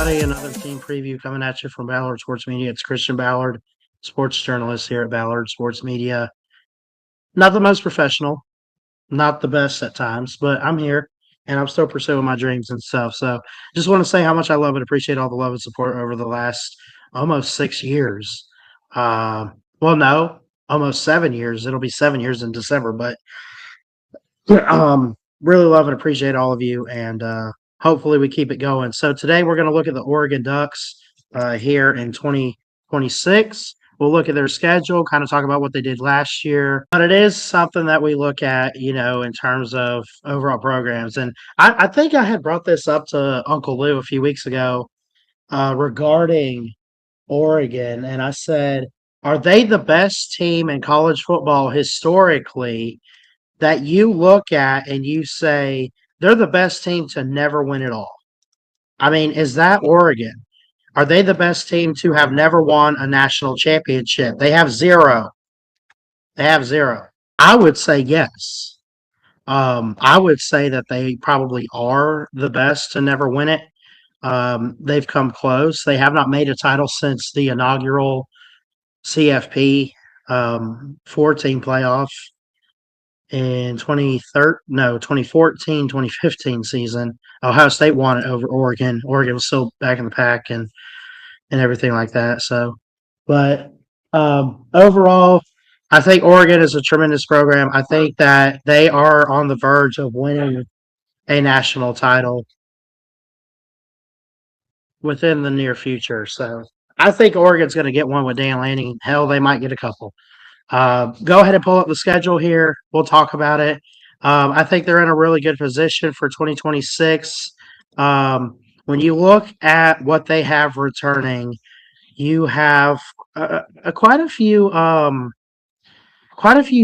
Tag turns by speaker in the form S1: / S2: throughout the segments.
S1: everybody. Another team preview coming at you from Ballard Sports Media. It's Christian Ballard, sports journalist here at Ballard Sports Media. Not the most professional, not the best at times, but I'm here and I'm still pursuing my dreams and stuff. So just want to say how much I love and appreciate all the love and support over the last almost 6 years. No, almost 7 years. It'll be 7 years in December, but really love and appreciate all of you, and hopefully we keep it going. So today we're going to look at the Oregon Ducks here in 2026. We'll look at their schedule, kind of talk about what they did last year. But it is something that we look at, in terms of overall programs. And I think I had brought this up to Uncle Lou a few weeks ago regarding Oregon. And I said, are they the best team in college football historically that you look at and you say they're the best team to never win it all? I mean, is that Oregon? Are they the best team to have never won a national championship? They have zero. They have zero. I would say yes. I would say that they probably are the best to never win it. They've come close. They have not made a title since the inaugural CFP 14 playoff in 2014, 2015 season. Ohio State won it over Oregon. Oregon was still back in the pack and everything like that. So, but overall, I think Oregon is a tremendous program. I think that they are on the verge of winning a national title within the near future. So I think Oregon's going to get one with Dan Lanning. Hell, they might get a couple. Go ahead and pull up the schedule here. We'll talk about it. I think they're in a really good position for 2026. When you look at what they have returning, you have quite a few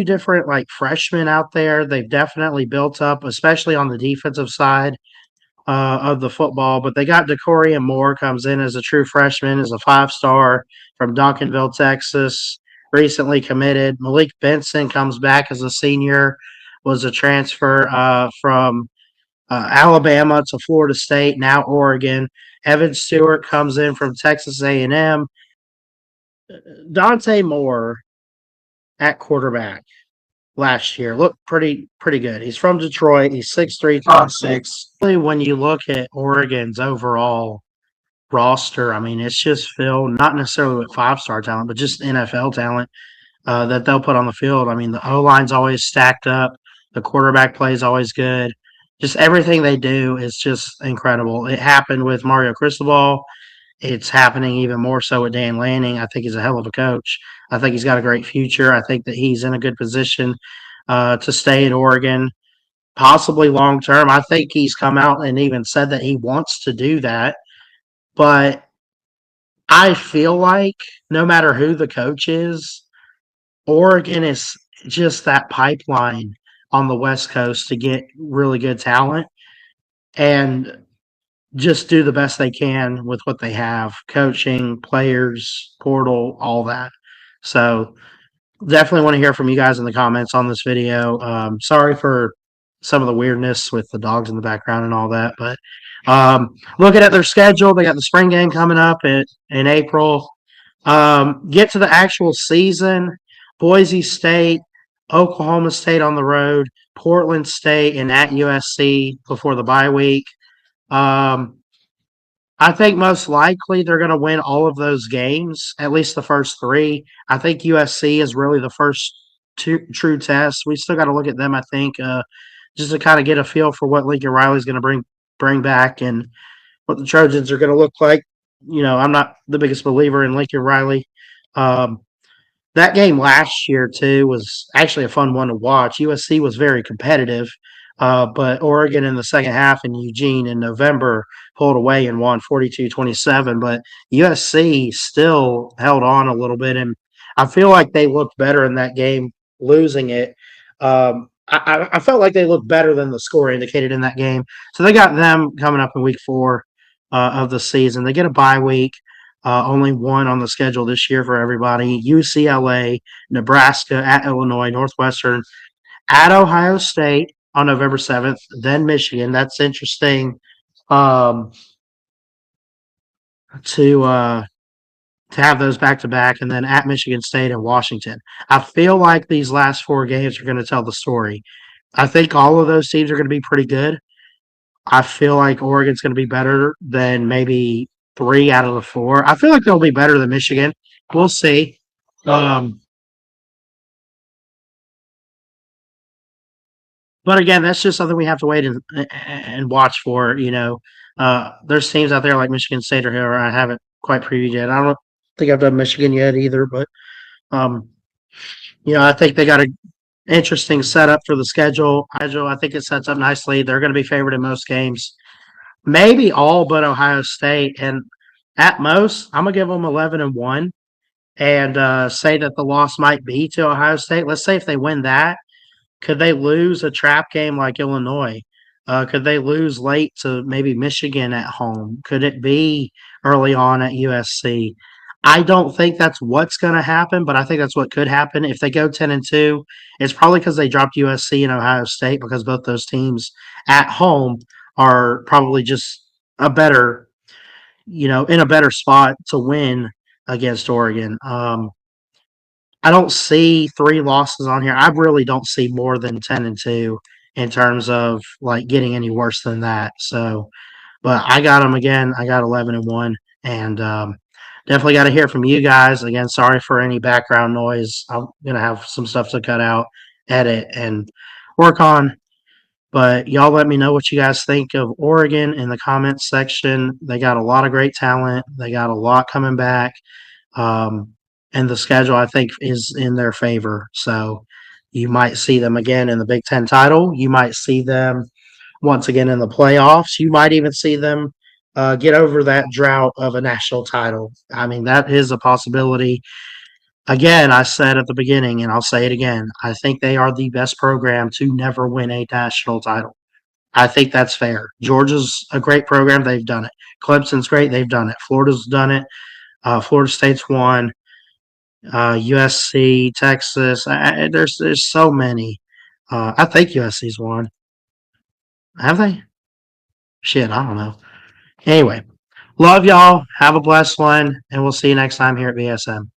S1: different like freshmen out there. They've definitely built up, especially on the defensive side of the football. But they got Decorian Moore comes in as a true freshman, as a 5-star from Duncanville, Texas, recently committed. Malik Benson comes back as a senior, was a transfer from Alabama to Florida State, now Oregon. Evan Stewart comes in from Texas A&M. Dante Moore at quarterback last year looked pretty good. He's from Detroit. He's 6'3", 206. When you look at Oregon's overall roster, I mean, it's just filled not necessarily with 5-star talent, but just NFL talent that they'll put on the field. I mean, the O-line's always stacked up. The quarterback play is always good. Just everything they do is just incredible. It happened with Mario Cristobal. It's happening even more so with Dan Lanning. I think he's a hell of a coach. I think he's got a great future. I think that he's in a good position to stay at Oregon, possibly long term. I think he's come out and even said that he wants to do that. But I feel like no matter who the coach is, Oregon is just that pipeline on the West Coast to get really good talent and just do the best they can with what they have, coaching, players, portal, all that. So definitely want to hear from you guys in the comments on this video. Sorry for some of the weirdness with the dogs in the background and all that, but looking at their schedule, they got the spring game coming up in April. Get to the actual season, Boise State, Oklahoma State on the road, Portland State, and at USC before the bye week. I think most likely they're going to win all of those games, at least the first three. I think USC is really the first true test. We still got to look at them, I think, just to kind of get a feel for what Lincoln Riley's going to bring back and what the Trojans are going to look like. I'm not the biggest believer in Lincoln Riley. That game last year, too, was actually a fun one to watch. USC was very competitive, but Oregon in the second half in Eugene in November pulled away and won 42-27. But USC still held on a little bit, and I feel like they looked better in that game, losing it. I felt like they looked better than the score indicated in that game. So they got them coming up in week 4 of the season. They get a bye week. Only one on the schedule this year for everybody. UCLA, Nebraska, at Illinois, Northwestern, at Ohio State on November 7th, then Michigan. That's interesting. to have those back to back, and then at Michigan State and Washington. I feel like these last four games are going to tell the story. I think all of those teams are going to be pretty good. I feel like Oregon's going to be better than maybe three out of the four. I feel like they'll be better than Michigan. We'll see. Um, but again, that's just something we have to wait and watch for. There's teams out there like Michigan State or whoever I haven't quite previewed yet. I don't think I've done Michigan yet either, but um, I think they got a interesting setup for the schedule. I think it sets up nicely. They're going to be favored in most games, maybe all but Ohio State, and at most, I'm gonna give them 11-1, and say that the loss might be to Ohio State. Let's say if they win that, could they lose a trap game like Illinois? Could they lose late to maybe Michigan at home? Could it be early on at USC? I don't think that's what's going to happen, but I think that's what could happen. If they go 10-2, it's probably because they dropped USC and Ohio State because both those teams at home are probably just a better, in a better spot to win against Oregon. I don't see three losses on here. I really don't see more than 10-2 in terms of like getting any worse than that. So, but I got them again. I got 11-1, and definitely got to hear from you guys again. Sorry for any background noise. I'm gonna have some stuff to cut out, edit, and work on. But y'all let me know what you guys think of Oregon in the comments section. They got a lot of great talent. They got a lot coming back. Um, and the schedule, I think, is in their favor. So you might see them again in the Big Ten title. You might see them once again in the playoffs. You might even see them get over that drought of a national title. I mean, that is a possibility. Again, I said at the beginning, and I'll say it again, I think they are the best program to never win a national title. I think that's fair. Georgia's a great program. They've done it. Clemson's great. They've done it. Florida's done it. Florida State's won. USC, Texas. There's so many. I think USC's won. Have they? Shit, I don't know. Anyway, love y'all. Have a blessed one, and we'll see you next time here at BSM.